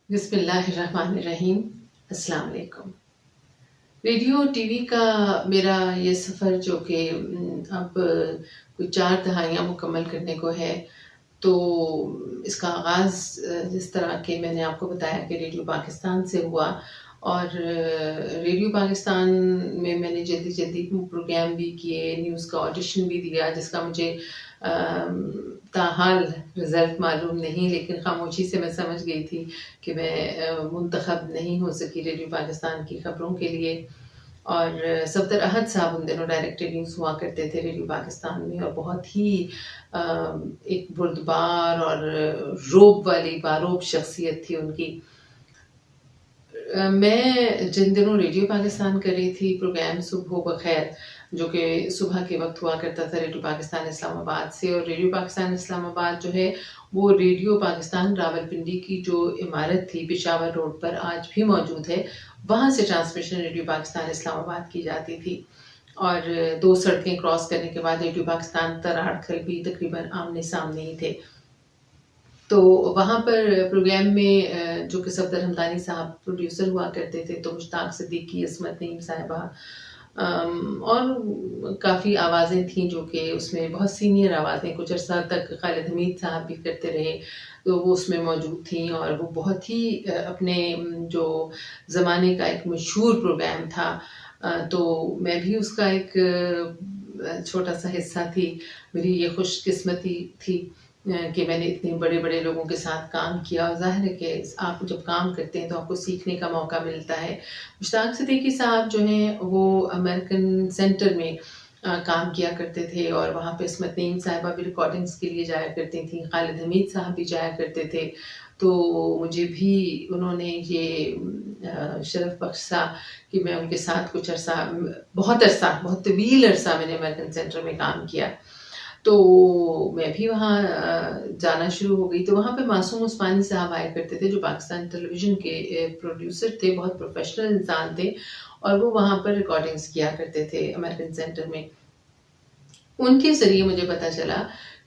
बिस्मिल्लाहिर्रहमानिर्रहीम। अस्सलाम वालेकुम। रेडियो टीवी का मेरा ये सफ़र जो कि अब कोई 4 दहाइयाँ मुकम्मल करने को है, तो इसका आगाज़ जिस तरह के मैंने आपको बताया कि रेडियो पाकिस्तान से हुआ और रेडियो पाकिस्तान में मैंने जल्दी-जल्दी प्रोग्राम भी किए, न्यूज़ का ऑडिशन भी दिया जिसका मुझे ताहाल रिज़ल्ट मालूम नहीं, लेकिन ख़ामोशी से मैं समझ गई थी कि मैं मुंतखब नहीं हो सकी रेडियो पाकिस्तान की ख़बरों के लिए। और सफ़दर अहद साहब उन दिनों डायरेक्टर न्यूज़ हुआ करते थे रेडियो पाकिस्तान में और बहुत ही एक बुर्दबार और रोब वाली बारोब शख्सियत थी उनकी। मैं जिन दिनों रेडियो पाकिस्तान कर रही थी प्रोग्राम सुबह बखैर, जो कि सुबह के वक्त हुआ करता था रेडियो पाकिस्तान इस्लामाबाद से, और रेडियो पाकिस्तान इस्लामाबाद जो है वो रेडियो पाकिस्तान रावलपिंडी की जो इमारत थी पेशावर रोड पर आज भी मौजूद है, वहाँ से ट्रांसमिशन रेडियो पाकिस्तान इस्लामाबाद की जाती थी। और 2 सड़कें क्रॉस करने के बाद रेडियो पाकिस्तान तराड़खल भी तकरीबन आमने-सामने ही थे। तो वहाँ पर प्रोग्राम में जो कि सफ़दर हमदानी साहब प्रोड्यूसर हुआ करते थे, तो मुश्ताक सिद्दीकी, इस्मत नईम साहिबा और काफ़ी आवाज़ें थीं जो कि उसमें बहुत सीनियर आवाज़ें, कुछ अर्सा तक खालिद हमीद साहब भी करते रहे, तो वो उसमें मौजूद थीं और वो बहुत ही अपने जो ज़माने का एक मशहूर प्रोग्राम था। तो मैं भी उसका एक छोटा-सा हिस्सा थी। मेरी ये खुशकिस्मती थी कि मैंने इतने बड़े-बड़े लोगों के साथ काम किया, और ज़ाहिर है कि आप जब काम करते हैं तो आपको सीखने का मौका मिलता है। मुश्ताक सिद्दीकी साहब जो हैं वो अमेरिकन सेंटर में काम किया करते थे और वहाँ पे इस्मत नईम साहिबा भी रिकॉर्डिंग्स के लिए जाया करती थीं, खालिद हमीद साहब भी जाया करते थे। तो मुझे भी उन्होंने ये शरफ़ बख्शा कि मैं उनके साथ कुछ अरसा, बहुत तवील अरसा मैंने अमेरिकन सेंटर में काम किया। तो मैं भी वहाँ जाना शुरू हो गई, तो वहाँ पे मासूम उस्मानी साहब आया करते थे जो पाकिस्तान टेलीविज़न के प्रोड्यूसर थे, बहुत प्रोफ़ेशनल इंसान थे और वो वहाँ पर रिकॉर्डिंग्स किया करते थे अमेरिकन सेंटर में। उनके ज़रिए मुझे पता चला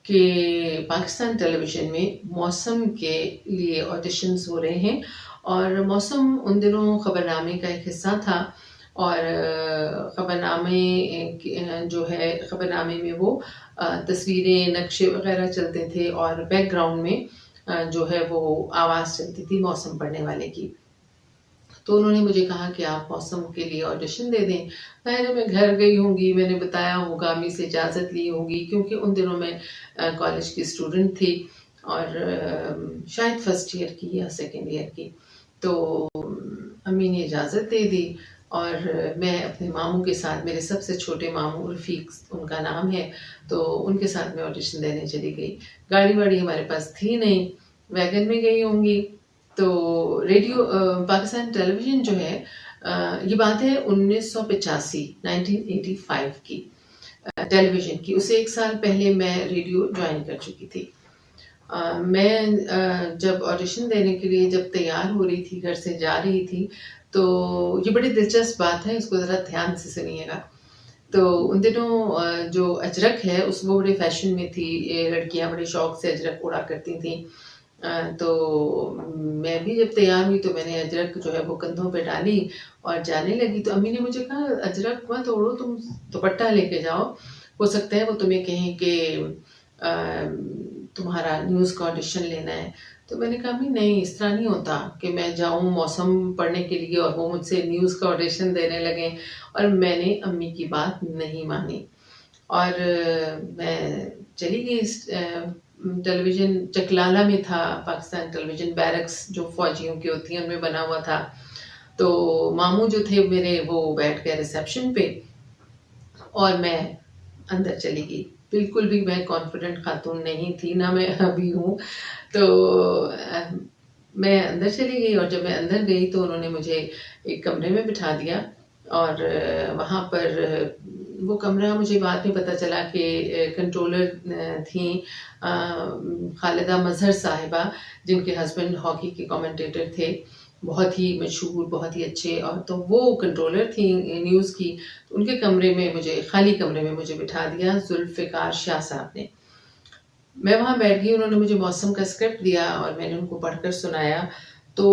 कि पाकिस्तान टेलीविज़न में मौसम के लिए ऑडिशंस हो रहे हैं, और मौसम उन दिनों ख़बरनामे का एक हिस्सा था और ख़बरनामे जो है ख़बरनामे में वो तस्वीरें, नक्शे वग़ैरह चलते थे और बैकग्राउंड में जो है वो आवाज़ चलती थी मौसम पढ़ने वाले की। तो उन्होंने मुझे कहा कि आप मौसम के लिए ऑडिशन दे दें। ज़ाहिर मैं घर गई होंगी, मैंने बताया होगा, अम्मी से इजाज़त ली होगी, क्योंकि उन दिनों मैं कॉलेज की स्टूडेंट थी और शायद फर्स्ट ईयर की या सेकंड ईयर की। तो अम्मी ने इजाज़त दे दी और मैं अपने मामू के साथ, मेरे सबसे छोटे मामू रफ़ीक उनका नाम है, तो उनके साथ मैं ऑडिशन देने चली गई। गाड़ी-वाड़ी हमारे पास थी नहीं, वैगन में गई होंगी। तो रेडियो पाकिस्तान टेलीविज़न जो है, ये बात है 1985 1985 की टेलीविज़न की। उससे 1 साल पहले मैं रेडियो जॉइन कर चुकी थी। मैं जब ऑडिशन देने के लिए जब तैयार हो रही थी, घर से जा रही थी, तो ये बड़ी दिलचस्प बात है, इसको ज़रा ध्यान से सुनिएगा। तो उन दिनों जो अजरक है उस वो बड़े फ़ैशन में थी, लड़कियाँ बड़े शौक से अजरक ओढ़ा करती थीं। तो मैं भी जब तैयार हुई तो मैंने अजरक जो है वो कंधों पे डाली और जाने लगी, तो अम्मी ने मुझे कहा, अजरक मत ओढ़ो, तुम दुपट्टा लेके जाओ, हो सकता है वो तुम्हें कहें कि तुम्हारा न्यूज़ का ऑडिशन लेना है। तो मैंने कहा, अम्मी नहीं, इस तरह नहीं होता कि मैं जाऊँ मौसम पढ़ने के लिए और वो मुझसे न्यूज़ का ऑडिशन देने लगें। और मैंने अम्मी की बात नहीं मानी और मैं चली गई इस टेलीविज़न चकलाला में था, पाकिस्तान टेलीविज़न बैरक्स जो फ़ौजियों की होती हैं उनमें बना हुआ था। तो मामू जो थे मेरे वो बैठ गए रिसेप्शन पे और मैं अंदर चली गई। बिल्कुल भी मैं कॉन्फिडेंट खातून नहीं थी, ना मैं अभी हूँ। तो मैं अंदर चली गई और जब मैं अंदर गई तो उन्होंने मुझे एक कमरे में बिठा दिया और वहाँ पर वो कमरा मुझे बाद में पता चला कि कंट्रोलर थीं खालिदा मज़हर साहिबा, जिनके हस्बैंड हॉकी के कमेंटेटर थे, बहुत ही मशहूर, बहुत ही अच्छे, और तो वो कंट्रोलर थी न्यूज़ की। तो उनके कमरे में मुझे, खाली कमरे में मुझे बिठा दिया जुल्फ़िकार शाह साहब ने। मैं वहाँ बैठ गई, उन्होंने मुझे मौसम का स्क्रिप्ट दिया और मैंने उनको पढ़कर सुनाया। तो तो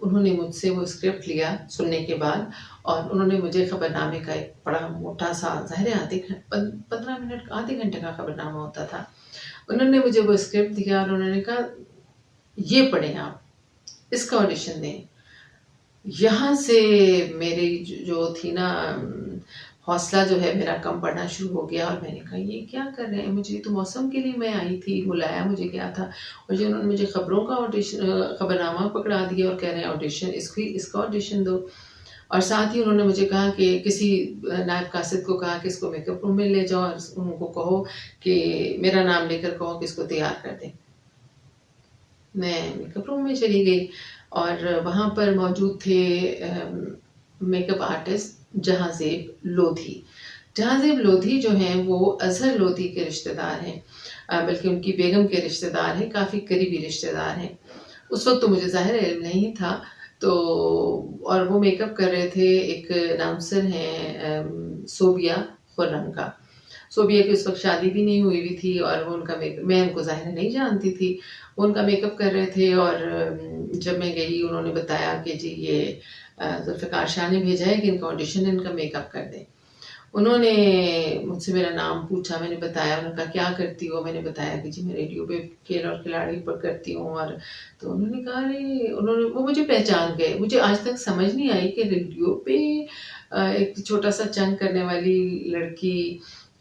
उन्होंने मुझसे वो स्क्रिप्ट लिया सुनने के बाद, और उन्होंने मुझे खबरनामे का एक बड़ा मोटा सा, ज़ाहिर है 15 मिनट आधे घंटे का खबरनामा होता था। उन्होंने मुझे वो स्क्रिप्ट दिया और उन्होंने कहा, ये पढ़ें आप, इसका ऑडिशन दें। यहाँ से मेरी जो थी ना हौसला जो है मेरा कम पड़ना शुरू हो गया, और मैंने कहा ये क्या कर रहे हैं, मुझे तो मौसम के लिए मैं आई थी, बुलाया मुझे गया था, और जो उन्होंने मुझे खबरों का ऑडिशन, खबरनामा पकड़ा दिया और कह रहे हैं ऑडिशन, इसका ऑडिशन दो। और साथ ही उन्होंने मुझे कहा कि किसी नायब कासिद को कहा कि इसको मेकअप रूम में ले जाओ और उनको कहो कि मेरा नाम लेकर कहो कि इसको तैयार कर दें। मैं मेकअप रूम में चली गई और वहाँ पर मौजूद थे मेकअप आर्टिस्ट जहांज़ेब लोधी। जहांज़ेब लोधी जो हैं वो अज़हर लोधी के रिश्तेदार हैं, बल्कि उनकी बेगम के रिश्तेदार हैं, काफ़ी करीबी रिश्तेदार हैं। उस वक्त तो मुझे ज़ाहिर इल्म नहीं था, तो और वो मेकअप कर रहे थे एक डांसर हैं सोबिया खुर्रम का। सोबिया की उस वक्त शादी भी नहीं हुई थी, और वो उनका मेकअप, मैं उनको ज़ाहिर नहीं जानती थी, वो उनका मेकअप कर रहे थे। और जब मैं गई उन्होंने बताया कि जी ये ज़ुल्फ़िकार शाह ने भेजा है कि इनका ऑडिशन, इनका मेकअप कर दें। उन्होंने मुझसे मेरा नाम पूछा, मैंने बताया, उन्होंने कहा क्या करती हो, मैंने बताया कि जी मैं रेडियो पे खेल और खिलाड़ी पर करती हूँ। और तो उन्होंने कहा अरे, वो मुझे पहचान गए। मुझे आज तक समझ नहीं आई कि रेडियो पे एक छोटा सा चंग करने वाली लड़की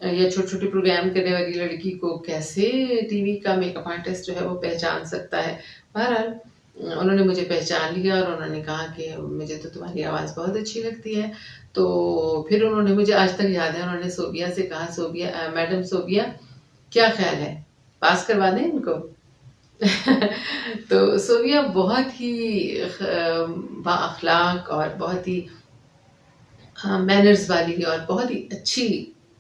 या छोटे छोटे प्रोग्राम करने वाली लड़की को कैसे टीवी का मेकअप आर्टिस्ट जो है वो पहचान सकता है। बहरहाल उन्होंने मुझे पहचान लिया और उन्होंने कहा कि मुझे तो तुम्हारी आवाज़ बहुत अच्छी लगती है। तो फिर उन्होंने, मुझे आज तक याद है, उन्होंने सोबिया से कहा, सोबिया मैडम सोबिया क्या ख्याल है, पास करवा दें इनको। तो सोबिया बहुत ही बाअखलाक और बहुत ही मैनर्स वाली और बहुत ही अच्छी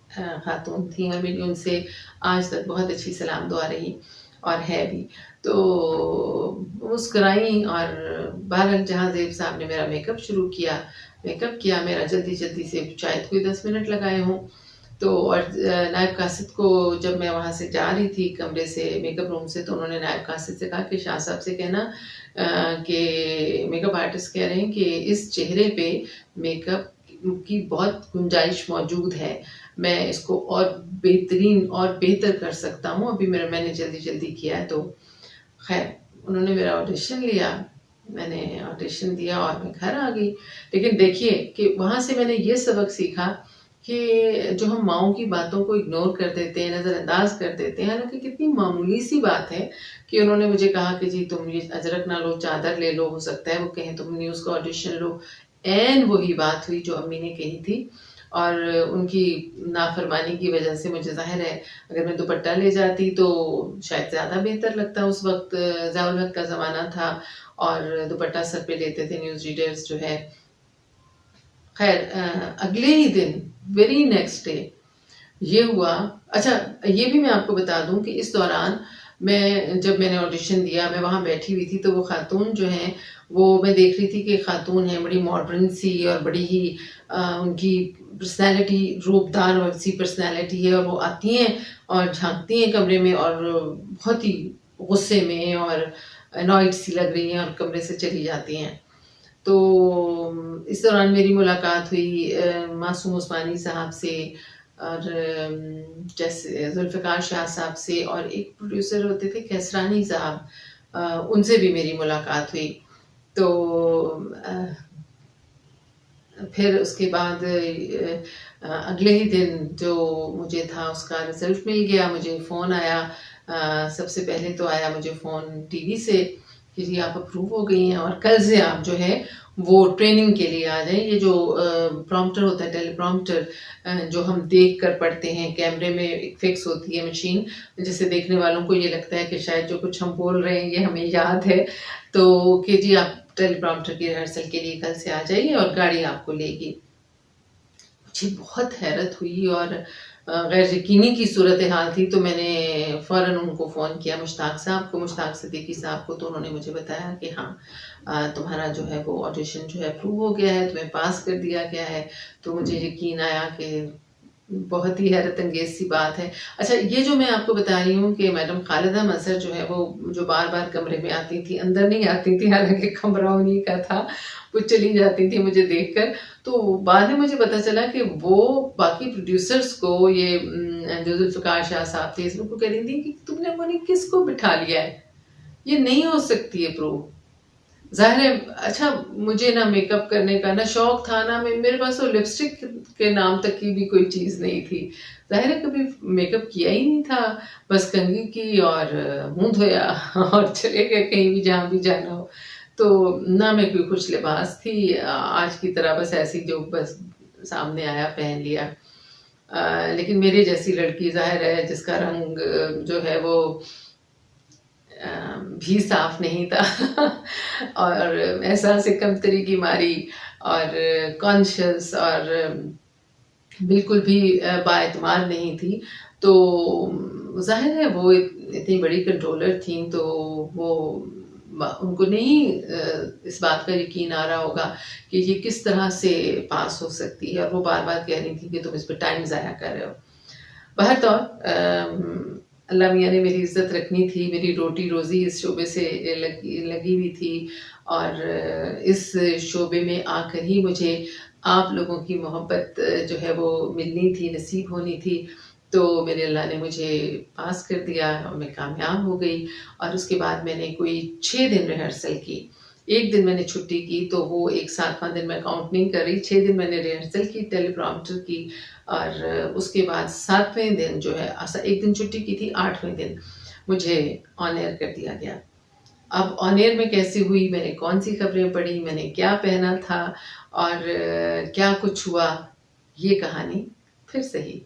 खातून थी, और मेरी उनसे आज तक बहुत अच्छी सलाम दुआ रही और है भी। तो मुस्कुराई, और बहरहाल जहांज़ेब साहब ने मेरा मेकअप शुरू किया, मेकअप किया मेरा जल्दी जल्दी से, शायद कोई 10 मिनट लगाए हों। तो और नायब कासिद को जब मैं वहाँ से जा रही थी कमरे से, मेकअप रूम से, तो उन्होंने नायब कासिद से कहा कि शाह साहब से कहना कि मेकअप आर्टिस्ट कह रहे हैं कि इस चेहरे पे मेकअप की बहुत गुंजाइश मौजूद है, मैं इसको और बेहतरीन और बेहतर कर सकता हूँ, अभी मैंने जल्दी जल्दी किया है। तो खैर उन्होंने मेरा ऑडिशन लिया, मैंने ऑडिशन दिया और मैं घर आ गई। लेकिन देखिए कि वहाँ से मैंने ये सबक सीखा कि जो हम माँओं की बातों को इग्नोर कर देते हैं, नज़रअंदाज कर देते हैं, हालांकि कितनी मामूली सी बात है कि उन्होंने मुझे कहा कि जी तुम ये अजरक ना लो, चादर ले लो, हो सकता है वो कहें तुम न्यूज़ का ऑडिशन लो। एन वही बात हुई जो अम्मी ने कही थी, और उनकी नाफरमानी की वजह से मुझे ज़ाहिर है अगर मैं दुपट्टा ले जाती तो शायद ज़्यादा बेहतर लगता। उस वक्त ज़ियाउल हक का ज़माना था और दुपट्टा सर पे लेते थे न्यूज़ रीडर्स जो है। खैर अगले ही दिन, वेरी नेक्स्ट डे ये हुआ। अच्छा, ये भी मैं आपको बता दूं कि इस दौरान जब मैंने ऑडिशन दिया, मैं वहाँ बैठी हुई थी, तो वो खातून जो हैं वो मैं देख रही थी कि खातून है बड़ी मॉडर्न सी और बड़ी ही उनकी पर्सनैलिटी रूपदार और सी पर्सनैलिटी है, और वो आती हैं और झांकती हैं कमरे में और बहुत ही गुस्से में और अनॉयड सी लग रही हैं और कमरे से चली जाती हैं। तो इस दौरान मेरी मुलाकात हुई मासूम उस्मानी साहब से, और जैसे ज़ुल्फ़िकार शाह साहब से, और एक प्रोड्यूसर होते थे कैसरानी साहब, उनसे भी मेरी मुलाकात हुई। तो फिर उसके बाद अगले ही दिन जो मुझे था उसका रिज़ल्ट मिल गया, मुझे फ़ोन आया। सबसे पहले तो आया मुझे फ़ोन टीवी से कि जी आप अप्रूव हो गई हैं और कल से आप जो है वो ट्रेनिंग के लिए आ जाएं। ये जो प्रॉम्प्टर होता है, टेलीप्रॉम्प्टर, जो हम देख कर पढ़ते हैं, कैमरे में एक फिक्स होती है मशीन, जिससे देखने वालों को ये लगता है कि शायद जो कुछ हम बोल रहे हैं ये हमें याद है। तो कि जी आप टेलीप्रॉम्प्टर की रिहर्सल के लिए कल से आ जाइए और गाड़ी आपको लेगी। मुझे बहुत हैरत हुई और गैर यकीनी की सूरत हाल थी। तो मैंने फ़ौरन उनको फ़ोन किया, मुश्ताक साहब को, मुश्ताक सिद्दीकी साहब को। तो उन्होंने मुझे बताया कि हाँ तुम्हारा जो है वो ऑडिशन जो है अप्रूव हो गया है, तुम्हें पास कर दिया गया है। तो मुझे यकीन आया कि बहुत ही हैरत अंगेज़ सी बात है। अच्छा, ये जो मैं आपको बता रही हूँ कि मैडम ख़ालिदा मंज़र जो है वो जो बार-बार कमरे में आती थी, अंदर नहीं आती थी, हालाँकि कमरा उन्हीं का था, वो चली जाती थी मुझे देखकर। तो बाद में मुझे पता चला कि वो बाकी प्रोड्यूसर्स को ये जो ज़ुल्फ़िकार शाह साहब थे, इसमें को कह रही थी कि तुम लोगों ने किसको बिठा लिया है? ये नहीं हो सकती है प्रूव। ज़ाहिर है। अच्छा, मुझे ना मेकअप करने का ना शौक था, ना मेरे पास तो लिपस्टिक के नाम तक की भी कोई चीज़ नहीं थी। ज़ाहिर है कभी मेकअप किया ही नहीं था, बस कंघी की और मुँह धोया और चले गए कहीं भी जहाँ भी जाना हो। तो ना मैं कोई खुश लिबास थी आज की तरह, बस ऐसी जो बस सामने आया पहन लिया। लेकिन मेरे जैसी लड़की ज़ाहिर है जिसका रंग जो है वो भी साफ नहीं था और एहसास कमतरी की मारी और कॉन्शियस और बिल्कुल भी बाएतमाद नहीं थी। तो ज़ाहिर है वो इतनी बड़ी कंट्रोलर थीं, तो वो उनको नहीं इस बात का यकीन आ रहा होगा कि ये किस तरह से पास हो सकती है, और वो बार-बार कह रही थी कि तुम इस पे टाइम ज़ाया कर रहे हो। बहरतौर अल्लाह मियाँ ने मेरी इज़्ज़त रखनी थी, मेरी रोटी-रोज़ी इस शोबे से लगी हुई थी, और इस शोबे में आकर ही मुझे आप लोगों की मोहब्बत जो है वो मिलनी थी, नसीब होनी थी। तो मेरे अल्लाह ने मुझे पास कर दिया और मैं कामयाब हो गई, और उसके बाद मैंने कोई 6 दिन रिहर्सल की। 1 दिन मैंने छुट्टी की, तो वो एक 7वाँ दिन मैं काउंट नहीं कर रही, 6 दिन मैंने रिहर्सल की, टेलीप्रॉम्प्टर की, और उसके बाद 7वें दिन जो है 1 दिन छुट्टी की थी, 8वें दिन मुझे ऑन एयर कर दिया गया। अब ऑन एयर में कैसे हुई, मैंने कौन-सी खबरें पढ़ी, मैंने क्या पहना था और क्या कुछ हुआ, ये कहानी फिर से ही